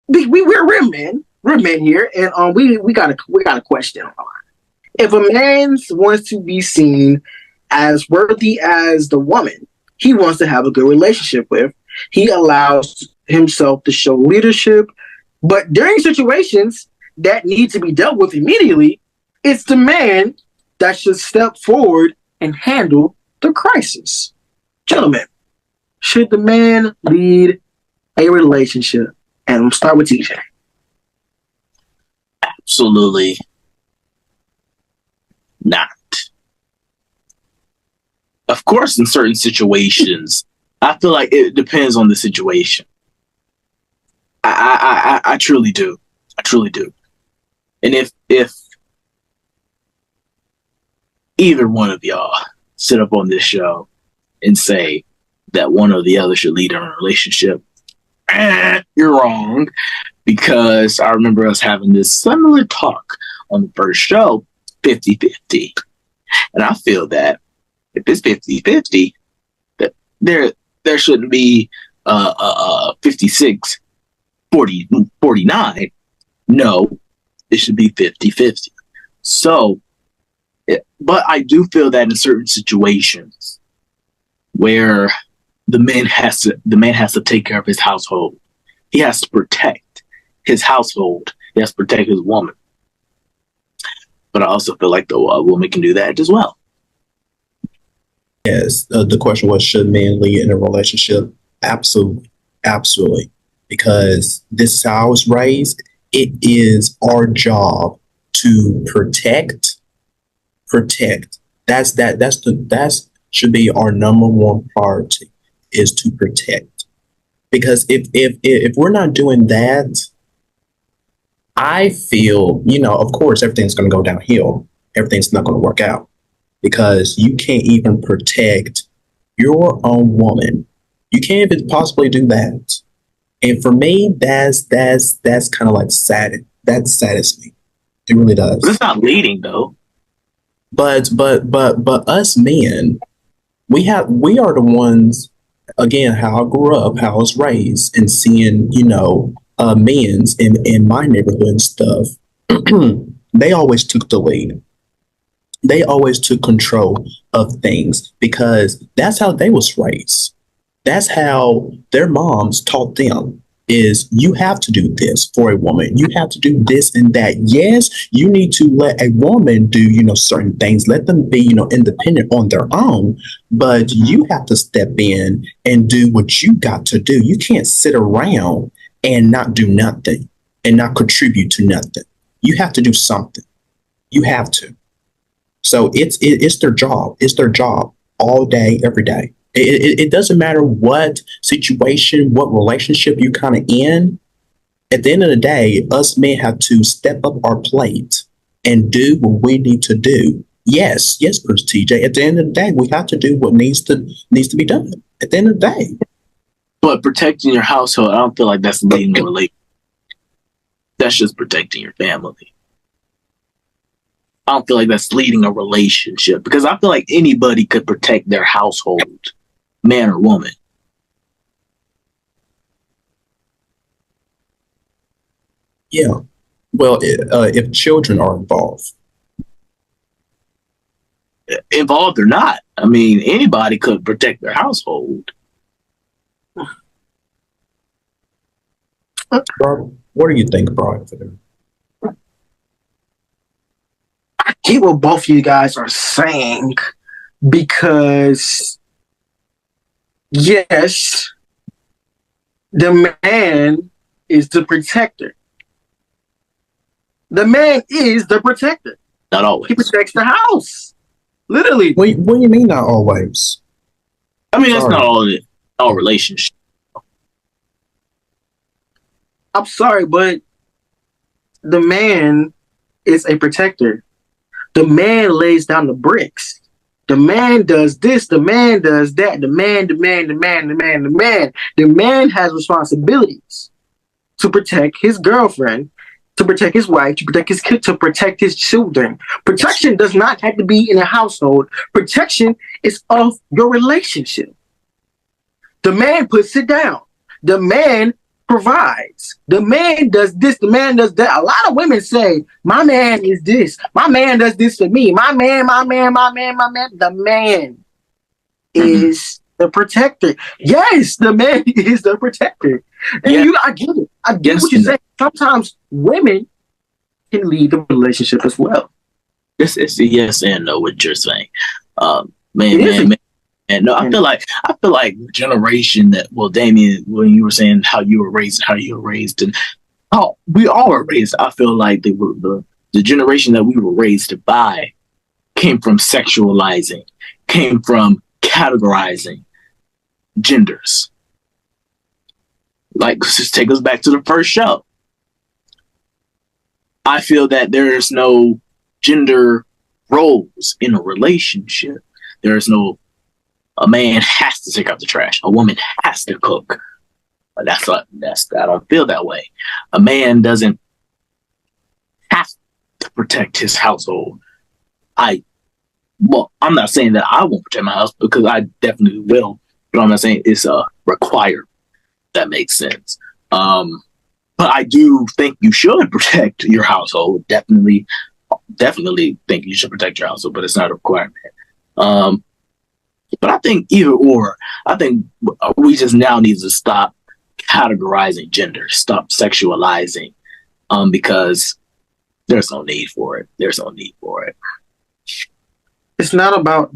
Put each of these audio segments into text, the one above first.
we're men. We're men here, and we got a question. If a man wants to be seen as worthy as the woman he wants to have a good relationship with, he allows himself to show leadership. But during situations that need to be dealt with immediately, it's the man that should step forward and handle the crisis. Gentlemen, should the man lead a relationship? And we'll start with TJ. Absolutely not. Of course, in certain situations, I feel like it depends on the situation. I truly do. I truly do. And if either one of y'all sit up on this show and say that one or the other should lead in a relationship, you're wrong. Because I remember us having this similar talk on the first show, 50-50. And I feel that if it's 50-50, that there shouldn't be 56, 40, 49. No, it should be 50-50. So, but I do feel that in certain situations where the man has to take care of his household, he has to protect his household, he has to protect his woman. But I also feel like the woman can do that as well. Yes, the question was, should men lead in a relationship? Absolutely, absolutely. Because this is how I was raised. It is our job to protect. That should be our number one priority, is to protect. Because if we're not doing that, I feel, of course, everything's going to go downhill. Everything's not going to work out because you can't even protect your own woman. You can't even possibly do that. And for me, that's kind of like sad. That saddens me. It really does. But it's not leading though. But us men, we are the ones, again, how I grew up, how I was raised, and seeing, men's in my neighborhood and stuff. They always took the lead. They always took control of things because that's how they was raised. That's how their moms taught them, is you have to do this for a woman. You have to do this and that. Yes, you need to let a woman do, certain things. Let them be, independent on their own. But you have to step in and do what you got to do. You can't sit around and not do nothing and not contribute to nothing. You have to do something. You have to. So it's their job. It's their job all day, every day. It doesn't matter what situation, what relationship you're kind of in. At the end of the day, us men have to step up our plate and do what we need to do. Yes, Bruce TJ. At the end of the day, we have to do what needs to be done. At the end of the day. But protecting your household, I don't feel like that's leading a relationship. That's just protecting your family. I don't feel like that's leading a relationship because I feel like anybody could protect their household, man or woman. Yeah. Well, if children are involved. Involved or not, I mean, anybody could protect their household. What do you think, Brian? I get what both of you guys are saying because, yes, the man is the protector. The man is the protector. Not always. He protects the house. Literally. What do you mean not always? I mean, that's not all relationship. I'm sorry, but the man is a protector. The man lays down the bricks. The man does this. The man does that. The man. The man has responsibilities to protect his girlfriend, to protect his wife, to protect his kid, to protect his children. Protection does not have to be in a household. Protection is of your relationship. The man puts it down. The man provides. The man does this, the man does that. A lot of women say, my man is this. My man does this for me. My man. The man is the protector. Yes, the man is the protector. And I get it. I get what you're saying. Sometimes women can lead the relationship as well. It's a yes and no what you're saying. Man. And no, I feel like the generation that, well, Damian, when you were saying how you were raised, and how we all were raised, I feel like the generation that we were raised by came from sexualizing, came from categorizing genders. Like, just take us back to the first show. I feel that there's no gender roles in a relationship. There's no, a man has to take out the trash. A woman has to cook. I don't feel that way. A man doesn't have to protect his household. I'm not saying that I won't protect my house, because I definitely will, but I'm not saying it's required. That makes sense. But I do think you should protect your household. Definitely think you should protect your household, but it's not a requirement. But I think either or. I think we just now need to stop categorizing gender, stop sexualizing, because there's no need for it. It's not about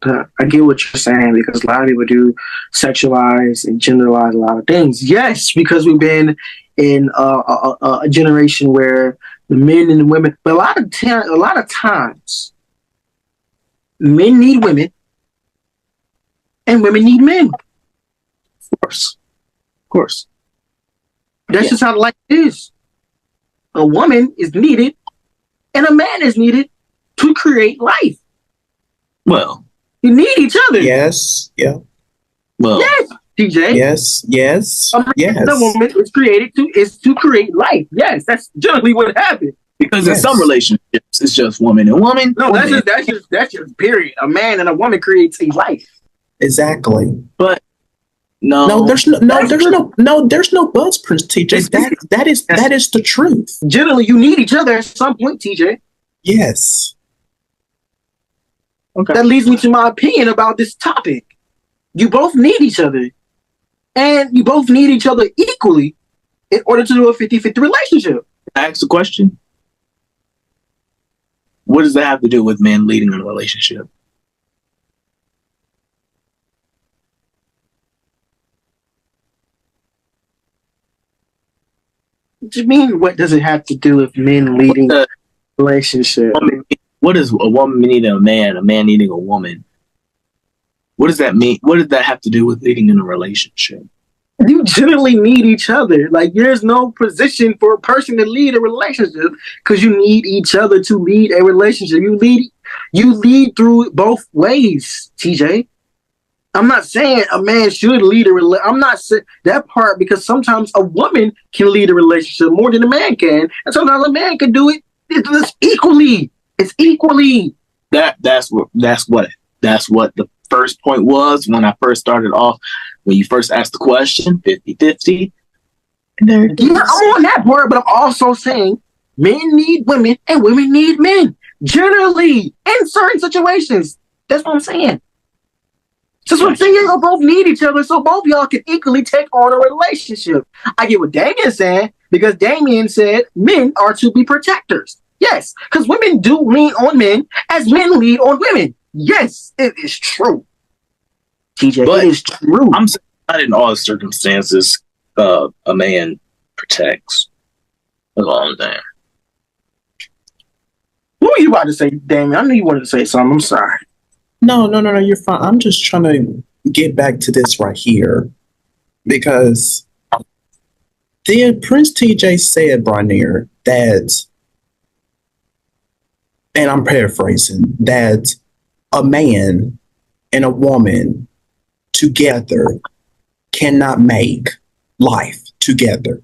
I get what you're saying, because a lot of people do sexualize and genderize a lot of things. Yes, because we've been in a generation where the men and the women, but a lot of times, men need women and women need men. Of course. That's just how life is. A woman is needed and a man is needed to create life. Well, you need each other. Yes. Yeah. Well, yes, TJ. Yes. A man and a woman is to create life. Yes, that's generally what happened. Because in some relationships, it's just woman and woman. No, that's just period. A man and a woman creates a life. Exactly. But there's no buts, Prince TJ. That is the truth. Generally, you need each other at some point, TJ. Yes. Okay. That leads me to my opinion about this topic. You both need each other. And you both need each other equally in order to do a 50-50 relationship. Ask the question. What does that have to do with men leading in a relationship? What do you mean, what does it have to do with men leading a relationship? What is a woman needing a man needing a woman? What does that mean? What does that have to do with leading in a relationship? You generally need each other. Like, there's no position for a person to lead a relationship, because you need each other to lead a relationship. You lead through both ways, TJ. I'm not saying a man should lead a relationship. I'm not saying that part, because sometimes a woman can lead a relationship more than a man can, and sometimes a man can do it equally. It's equally. That's what the first point was when I first started off. When you first asked the question, 50-50. Yeah, I'm on that part, but I'm also saying men need women and women need men. Generally, in certain situations. That's what I'm saying. That's what I'm saying. Y'all both need each other, so both y'all can equally take on a relationship. I get what Damian's saying, because Damian said men are to be protectors. Yes, because women do lean on men as men lean on women. Yes, it is true. TJ, but it is true. I'm saying not in all circumstances a man protects. That's all I'm saying. What were you about to say, Damian? I knew you wanted to say something. I'm sorry. No, you're fine. I'm just trying to get back to this right here, because then Prince TJ said, Bry'Neir, that, and I'm paraphrasing, that a man and a woman together cannot make life together.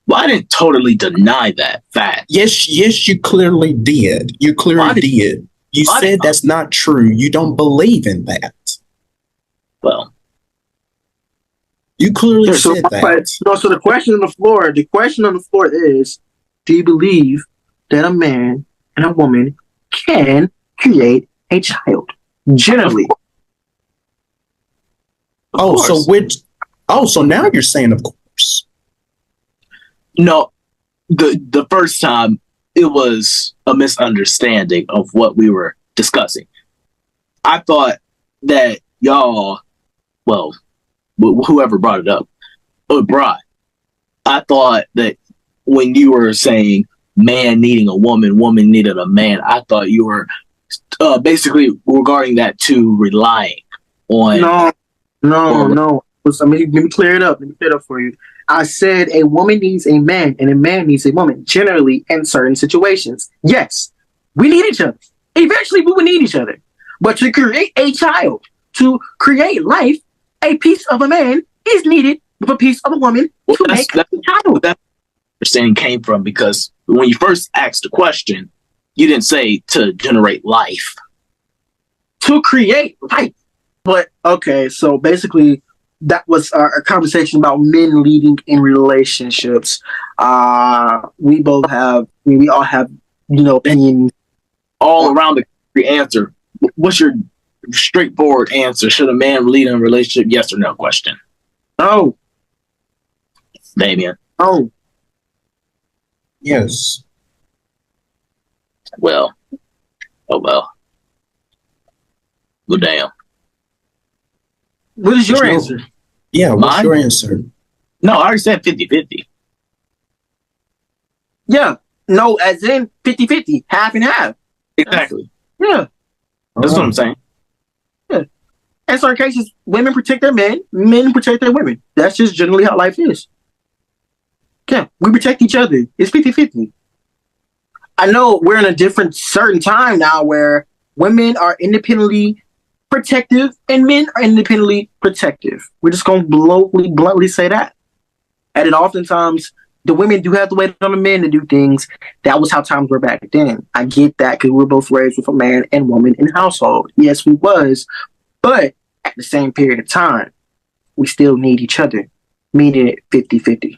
Well, I didn't totally deny that fact. Yes, you clearly did. You clearly did. You said that's not true. You don't believe in that. Well, You clearly So, said that. so the question on the floor is, do you believe that a man and a woman can create a child? Generally. Oh, so now you're saying of course. No, the first time it was a misunderstanding of what we were discussing. I thought that y'all, well, whoever brought it up, Bry, I thought that when you were saying man needing a woman, woman needed a man, I thought you were basically regarding that to relying on. No. Let me clear it up. Let me clear it up for you. I said a woman needs a man and a man needs a woman, generally in certain situations. Yes, we need each other. Eventually, we will need each other. But to create a child, to create life, a piece of a man is needed with a piece of a woman to make a child. That's where understanding came from, because when you first asked the question, you didn't say to generate life. To create life. But okay, so basically, that was a conversation about men leading in relationships. We all have, opinions all around the answer. What's your straightforward answer? Should a man lead in a relationship? Yes or no question. Oh, Damian. Oh, Yes. Well. Oh well. Well, damn. what is your answer? Yeah, what's Mine? your answer? No, I already said 50-50. Yeah, no, as in 50-50, half and half. Exactly. Yeah, That's what I'm saying. in certain cases, women protect their men protect their women. That's just generally how life is. Yeah, we protect each other. It's 50-50. I know we're in a different certain time now where women are independently protective and men are independently protective. We're just going to bluntly say that. And then oftentimes, the women do have to wait on the men to do things. That was how times were back then. I get that because we were both raised with a man and woman in household. Yes, we was. But at the same period of time, we still need each other. Meaning it 50-50.